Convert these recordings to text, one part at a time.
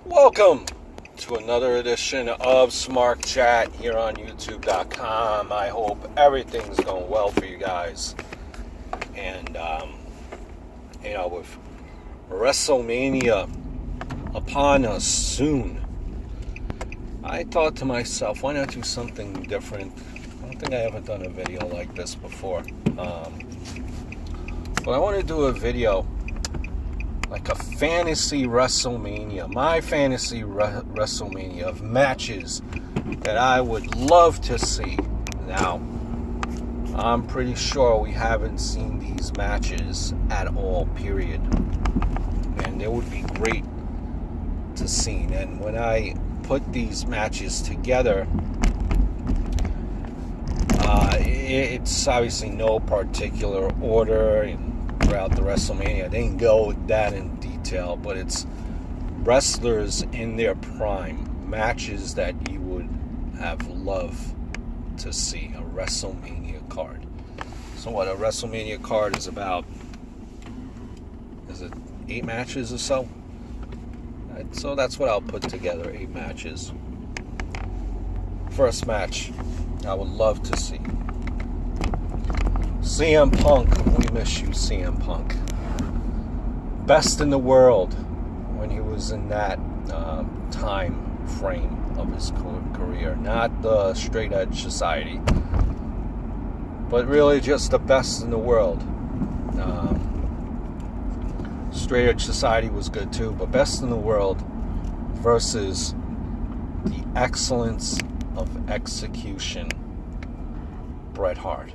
Welcome to another edition of Smart Chat here on YouTube.com. I hope everything's going well for you guys. And, with Wrestlemania upon us soon, I thought to myself, why not do something different? I don't think I ever done a video like this before. But I want to do a video like a fantasy Wrestlemania, my fantasy Wrestlemania of matches that I would love to see. Now, I'm pretty sure we haven't seen these matches at all, period. And it would be great to see. And when I put these matches together, it's obviously no particular order throughout the Wrestlemania. I didn't go that in detail, but it's wrestlers in their prime, matches that you would have loved to see, a Wrestlemania card. So what a Wrestlemania card is about, is it 8 matches or so? So that's what I'll put together, 8 matches. First match I would love to see, CM Punk. We miss you, CM Punk. Best in the world when he was in that time frame of his career. Not the Straight Edge Society, but really just the best in the world. Straight Edge Society was good too, but best in the world versus the excellence of execution, Bret Hart.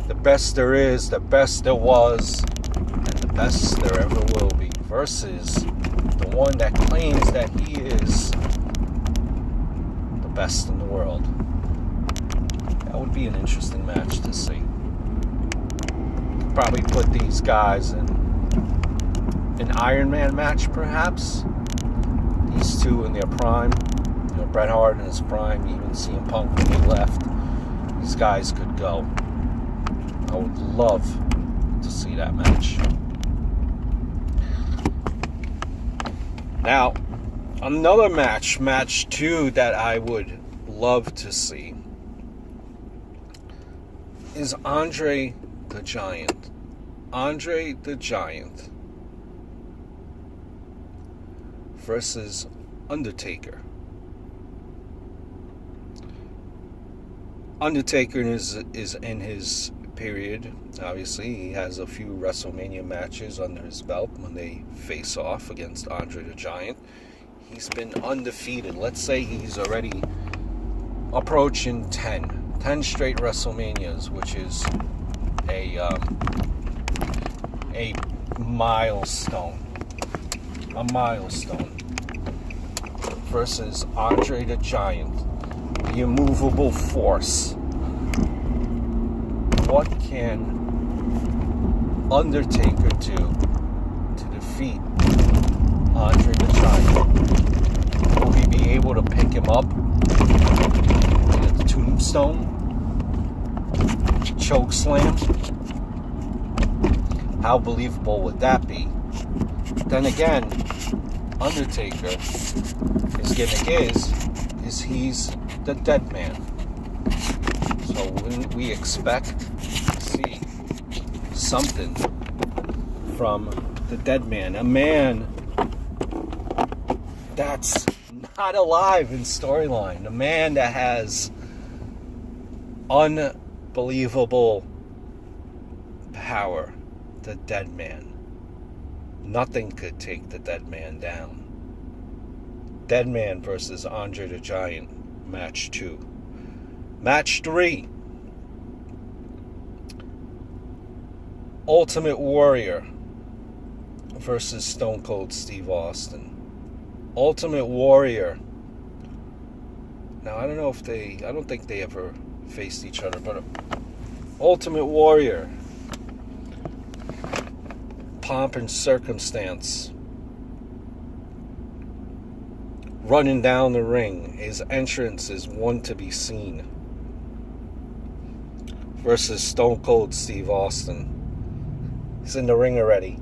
The best there is, the best there was, and the best there ever will be, versus the one that claims that he is the best in the world. That would be an interesting match to see. Could probably put these guys in an Iron Man match, perhaps. These two in their prime. Bret Hart in his prime, even CM Punk when he left. These guys could go. I would love to see that match. Now, another match 2 that I would love to see is Andre the Giant. Andre the Giant versus Undertaker. Undertaker is in his period. Obviously, he has a few WrestleMania matches under his belt when they face off against Andre the Giant. He's been undefeated. Let's say he's already approaching 10 straight WrestleManias, which is a milestone. A milestone. Versus Andre the Giant, the immovable force. What can Undertaker do to defeat Andre the Giant? Will he be able to pick him up in a tombstone? Choke slam? How believable would that be? Then again, Undertaker, his gimmick is he's the dead man. So when we expect to see something from the dead man, a man that's not alive in storyline, a man that has unbelievable power, the dead man. Nothing could take the dead man down. Dead Man versus Andre the Giant, match 2. Match 3. Ultimate Warrior versus Stone Cold Steve Austin. Ultimate Warrior. Now, I don't think they ever faced each other, but Ultimate Warrior. Pomp and circumstance. Running down the ring. His entrance is one to be seen. Versus Stone Cold Steve Austin. He's in the ring already.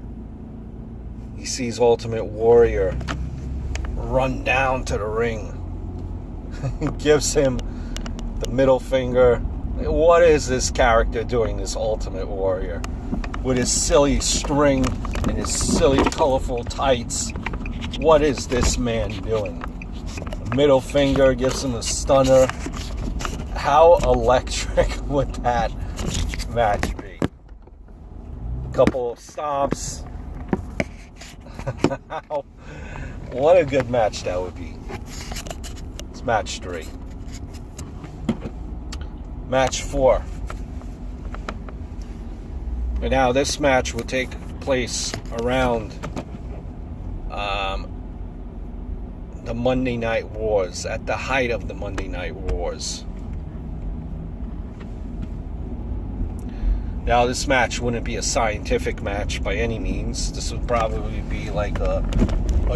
He sees Ultimate Warrior run down to the ring. He gives him the middle finger. What is this character doing, this Ultimate Warrior? With his silly string and his silly colorful tights. What is this man doing? A middle finger, gives him a stunner. How electric would that match be? A couple of stomps. What a good match that would be. It's match 3. Match 4. And now this match will take place around the Monday Night Wars, at the height of the Monday Night Wars. Now this match wouldn't be a scientific match by any means. This would probably be like a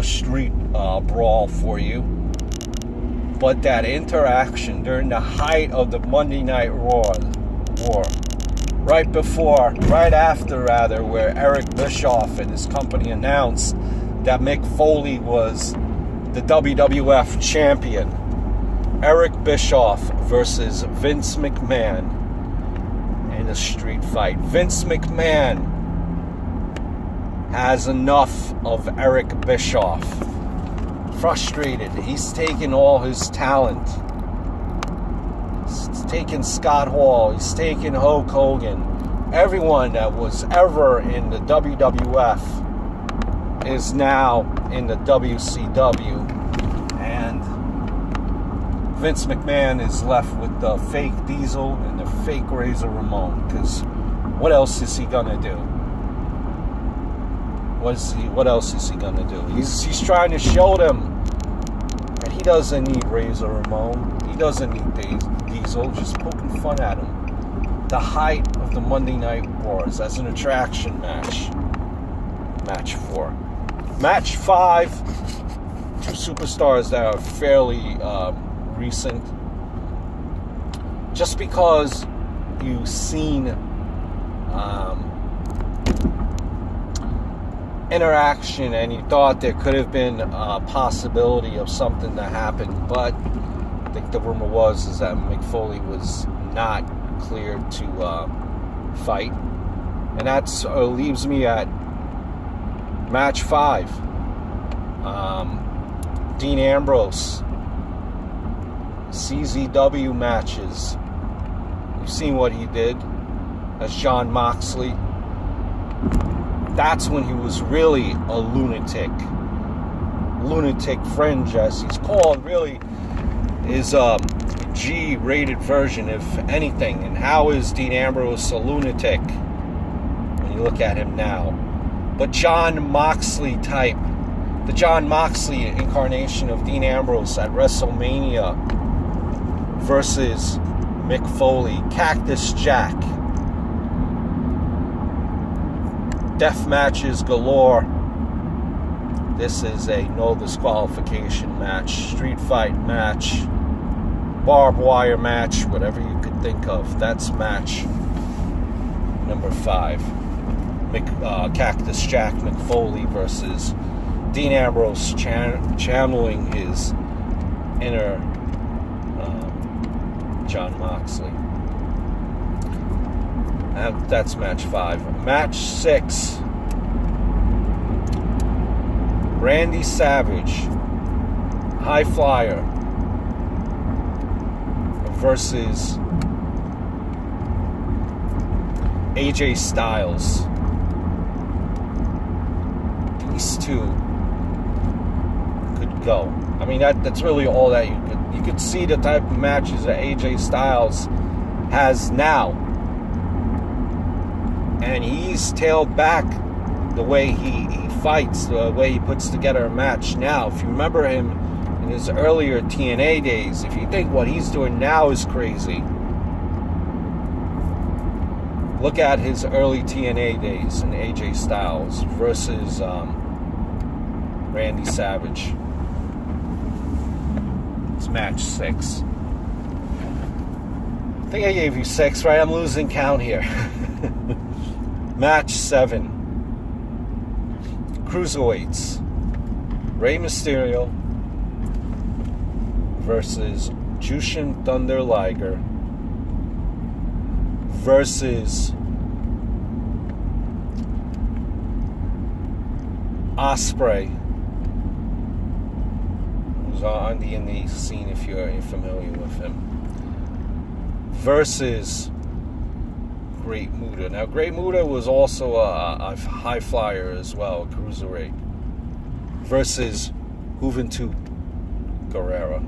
street brawl for you. But that interaction during the height of the Monday Night War, right after, where Eric Bischoff and his company announced that Mick Foley was the WWF champion. Eric Bischoff versus Vince McMahon in a street fight. Vince McMahon has enough of Eric Bischoff. Frustrated. He's taken all his talent. He's taken Scott Hall. He's taken Hulk Hogan. Everyone that was ever in the WWF is now in the WCW. And Vince McMahon is left with the fake Diesel and the fake Razor Ramon. Because what else is he going to do? What else is he going to do? He's trying to show them that he doesn't need Razor Ramon. He doesn't need Diesel. Just poking fun at him. The height of the Monday Night Wars as an attraction match. Match 4. Match 5. 2 superstars that are fairly recent. Just because you've seen interaction and you thought there could have been a possibility of something to happen, but I think the rumor is that Mick Foley was not cleared to fight, and that's leaves me at match 5. Dean Ambrose, CZW matches. You've seen what he did as Jon Moxley. That's when he was really a lunatic fringe, as he's called. Really is a G-rated version, if anything. And how is Dean Ambrose a lunatic when you look at him now? But Jon Moxley type, the Jon Moxley incarnation of Dean Ambrose at WrestleMania versus Mick Foley, Cactus Jack. Death matches galore. This is a no disqualification match, street fight match, barbed wire match, whatever you could think of. That's match number 5. Cactus Jack Mick Foley versus Dean Ambrose, channeling his inner Jon Moxley. That's match 5. Match 6. Randy Savage, High Flyer, versus AJ Styles. These two could go. I mean, that's really all that you could see the type of matches that AJ Styles has now. And he's tailed back the way he fights, the way he puts together a match now. If you remember him in his earlier TNA days, if you think what he's doing now is crazy, look at his early TNA days in AJ Styles versus Randy Savage. It's match 6. I think I gave you 6, right? I'm losing count here. Match 7. Cruiserweights. Rey Mysterio versus Jushin Thunder Liger versus Ospreay, who's on the indie scene if you're familiar with him, versus Great Muta. Now, Great Muta was also a high flyer as well, a cruiserweight, versus Juventud Guerrera.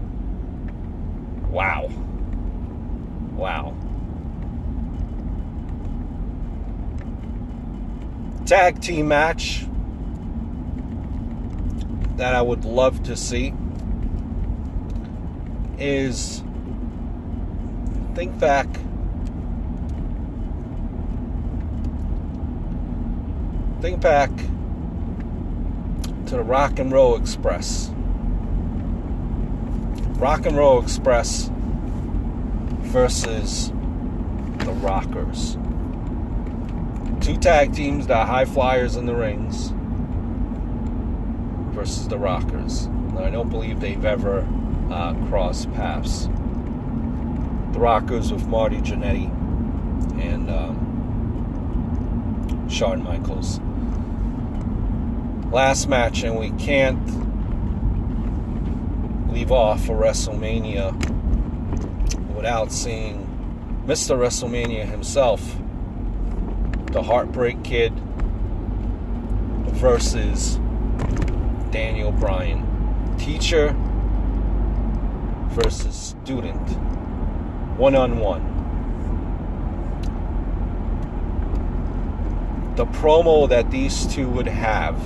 Wow. Tag team match that I would love to see is, think back to the Rock and Roll Express. Rock and Roll Express versus the Rockers. Two tag teams that are high flyers in the rings versus the Rockers. Now, I don't believe they've ever crossed paths. The Rockers with Marty Jannetty and Shawn Michaels. Last match, and we can't leave off of WrestleMania without seeing Mr. WrestleMania himself, the Heartbreak Kid versus Daniel Bryan. Teacher versus student. One-on-one. The promo that these two would have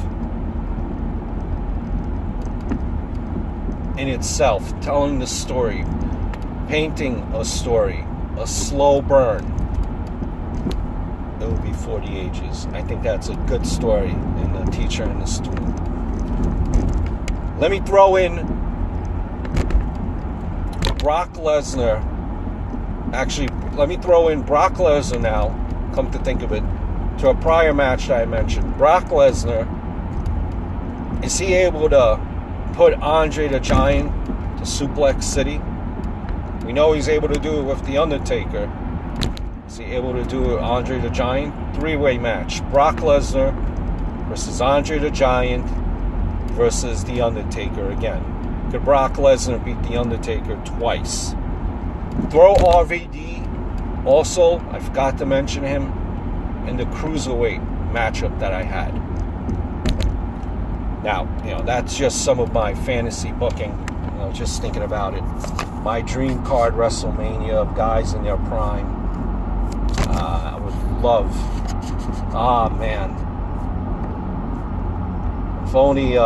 in itself, telling the story, painting a story, a slow burn, it would be 40 ages. I think that's a good story in the teacher and the student. Let me throw in Brock Lesnar. Actually, let me throw in Brock Lesnar now, come to think of it, to a prior match that I mentioned. Brock Lesnar, is he able to put Andre the Giant to Suplex City? We know he's able to do it with The Undertaker. Is he able to do it with Andre the Giant? Three-way match. Brock Lesnar versus Andre the Giant versus The Undertaker again. Could Brock Lesnar beat The Undertaker twice? Throw RVD also, I forgot to mention him, in the Cruiserweight matchup that I had. Now, that's just some of my fantasy booking. Just thinking about it. My dream card WrestleMania of guys in their prime. I would love. Man. If only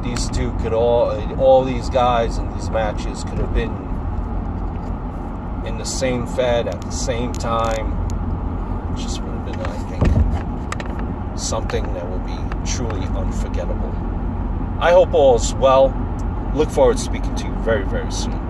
these two could all these guys in these matches could have been in the same Fed at the same time. It just would have been, I think, something that would be truly unforgettable. I hope all is well. Look forward to speaking to you very, very soon.